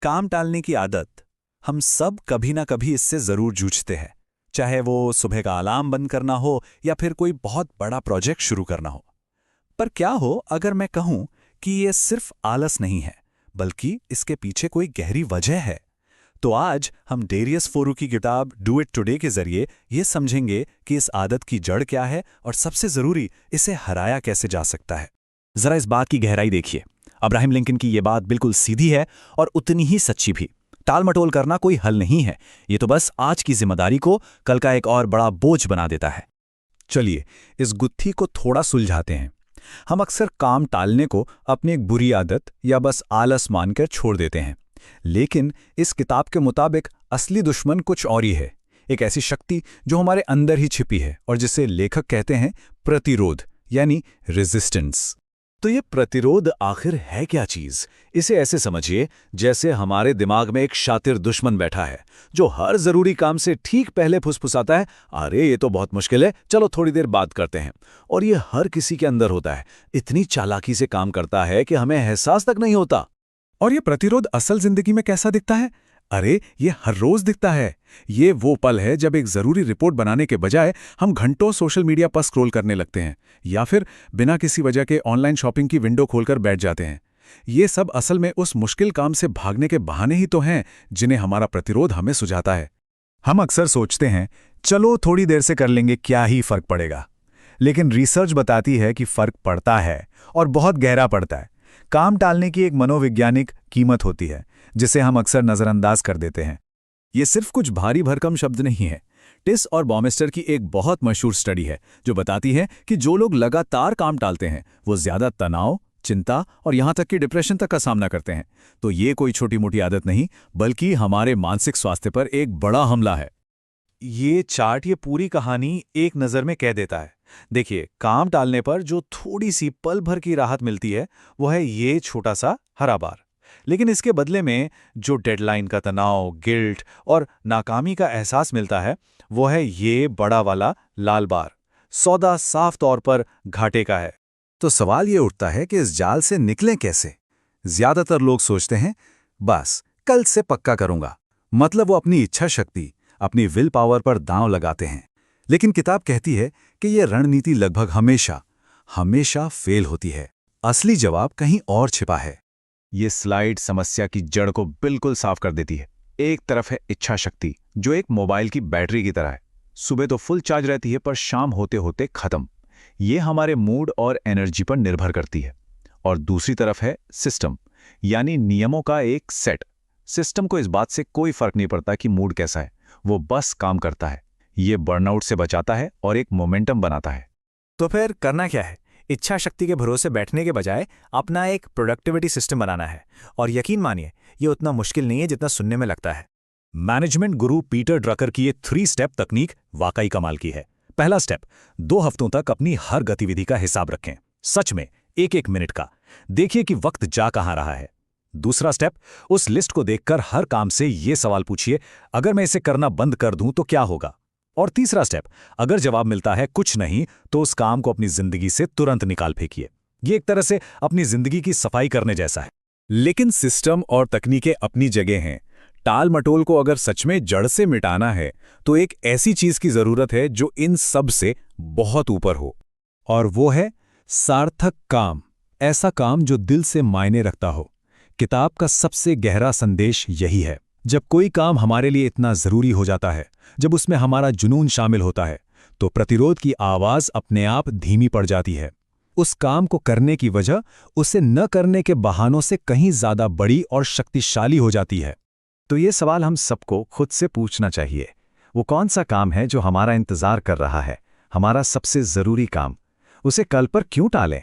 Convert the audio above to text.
काम टालने की आदत, हम सब कभी ना कभी इससे जरूर जूझते हैं, चाहे वो सुबह का अलार्म बंद करना हो या फिर कोई बहुत बड़ा प्रोजेक्ट शुरू करना हो। पर क्या हो अगर मैं कहूं कि ये सिर्फ आलस नहीं है, बल्कि इसके पीछे कोई गहरी वजह है। तो आज हम डेरियस फोरू की किताब डू इट टुडे के जरिए ये समझेंगे कि इस आदत की जड़ क्या है और सबसे जरूरी, इसे हराया कैसे जा सकता है। जरा इस बात की गहराई देखिए। अब्राहम लिंकन की ये बात बिल्कुल सीधी है और उतनी ही सच्ची भी। टाल मटोल करना कोई हल नहीं है, ये तो बस आज की जिम्मेदारी को कल का एक और बड़ा बोझ बना देता है। चलिए इस गुत्थी को थोड़ा सुलझाते हैं। हम अक्सर काम टालने को अपनी एक बुरी आदत या बस आलस मानकर छोड़ देते हैं, लेकिन इस किताब के मुताबिक असली दुश्मन कुछ और ही है। एक ऐसी शक्ति जो हमारे अंदर ही छिपी है और जिसे लेखक कहते हैं प्रतिरोध, यानी रेजिस्टेंस। तो ये प्रतिरोध आखिर है क्या चीज? इसे ऐसे समझिए जैसे हमारे दिमाग में एक शातिर दुश्मन बैठा है जो हर जरूरी काम से ठीक पहले फुसफुसाता है, अरे ये तो बहुत मुश्किल है, चलो थोड़ी देर बात करते हैं। और ये हर किसी के अंदर होता है, इतनी चालाकी से काम करता है कि हमें एहसास तक नहीं होता। और ये प्रतिरोध असल जिंदगी में कैसा दिखता है? अरे ये हर रोज दिखता है। ये वो पल है जब एक जरूरी रिपोर्ट बनाने के बजाय हम घंटों सोशल मीडिया पर स्क्रॉल करने लगते हैं, या फिर बिना किसी वजह के ऑनलाइन शॉपिंग की विंडो खोलकर बैठ जाते हैं। ये सब असल में उस मुश्किल काम से भागने के बहाने ही तो हैं जिन्हें हमारा प्रतिरोध हमें सुझाता है। हम अक्सर सोचते हैं चलो थोड़ी देर से कर लेंगे, क्या ही फर्क पड़ेगा। लेकिन रिसर्च बताती है कि फर्क पड़ता है और बहुत गहरा पड़ता है। काम टालने की एक मनोवैज्ञानिक कीमत होती है जिसे हम अक्सर नजरअंदाज कर देते हैं। ये सिर्फ कुछ भारी भरकम शब्द नहीं है। टिस और बॉमिस्टर की एक बहुत मशहूर स्टडी है जो बताती है कि जो लोग लगातार काम टालते हैं वो ज्यादा तनाव, चिंता और यहां तक कि डिप्रेशन तक का सामना करते हैं। तो ये कोई छोटी मोटी आदत नहीं, बल्कि हमारे मानसिक स्वास्थ्य पर एक बड़ा हमला है। ये चार्ट ये पूरी कहानी एक नज़र में कह देता है। देखिए, काम टालने पर जो थोड़ी सी पल भर की राहत मिलती है वो है ये छोटा सा हरा बार, लेकिन इसके बदले में जो डेडलाइन का तनाव, गिल्ट और नाकामी का एहसास मिलता है वो है ये बड़ा वाला लाल बार। सौदा साफ तौर पर घाटे का है। तो सवाल ये उठता है कि इस जाल से निकलें कैसे? ज्यादातर लोग सोचते हैं बस कल से पक्का करूंगा, मतलब वो अपनी इच्छा शक्ति, अपनी विल पावर पर दांव लगाते हैं। लेकिन किताब कहती है कि यह रणनीति लगभग हमेशा फेल होती है। असली जवाब कहीं और छिपा है। ये स्लाइड समस्या की जड़ को बिल्कुल साफ कर देती है। एक तरफ है इच्छा शक्ति जो एक मोबाइल की बैटरी की तरह है। सुबह तो फुल चार्ज रहती है पर शाम होते होते खत्म। ये हमारे मूड और एनर्जी पर निर्भर करती है। और दूसरी तरफ है सिस्टम, यानी नियमों का एक सेट। सिस्टम को इस बात से कोई फर्क नहीं पड़ता कि मूड कैसा है, वो बस काम करता है। ये बर्नआउट से बचाता है और एक मोमेंटम बनाता है। तो फिर करना क्या है? इच्छा शक्ति के भरोसे बैठने के बजाय अपना एक प्रोडक्टिविटी सिस्टम बनाना है। और यकीन मानिए ये उतना मुश्किल नहीं है जितना सुनने में लगता है। मैनेजमेंट गुरु पीटर ड्रकर की ये 3 स्टेप तकनीक वाकई कमाल की है। पहला स्टेप, 2 हफ्तों तक अपनी हर गतिविधि का हिसाब रखें, सच में एक मिनट का। देखिए कि वक्त जा कहां रहा है। दूसरा स्टेप, उस लिस्ट को देखकर हर काम से ये सवाल पूछिए, अगर मैं इसे करना बंद कर दूं तो क्या होगा? और तीसरा स्टेप, अगर जवाब मिलता है कुछ नहीं, तो उस काम को अपनी जिंदगी से तुरंत निकाल फेंकिए। ये एक तरह से अपनी जिंदगी की सफाई करने जैसा है। लेकिन सिस्टम और तकनीकें अपनी जगह हैं। टाल मटोल को अगर सच में जड़ से मिटाना है तो एक ऐसी चीज की जरूरत है जो इन सब से बहुत ऊपर हो, और वो है सार्थक काम। ऐसा काम जो दिल से मायने रखता हो। किताब का सबसे गहरा संदेश यही है। जब कोई काम हमारे लिए इतना जरूरी हो जाता है, जब उसमें हमारा जुनून शामिल होता है, तो प्रतिरोध की आवाज अपने आप धीमी पड़ जाती है। उस काम को करने की वजह उसे न करने के बहानों से कहीं ज्यादा बड़ी और शक्तिशाली हो जाती है। तो ये सवाल हम सबको खुद से पूछना चाहिए। वो कौन सा काम है जो हमारा इंतजार कर रहा है, हमारा सबसे जरूरी काम? उसे कल पर क्यों टालें?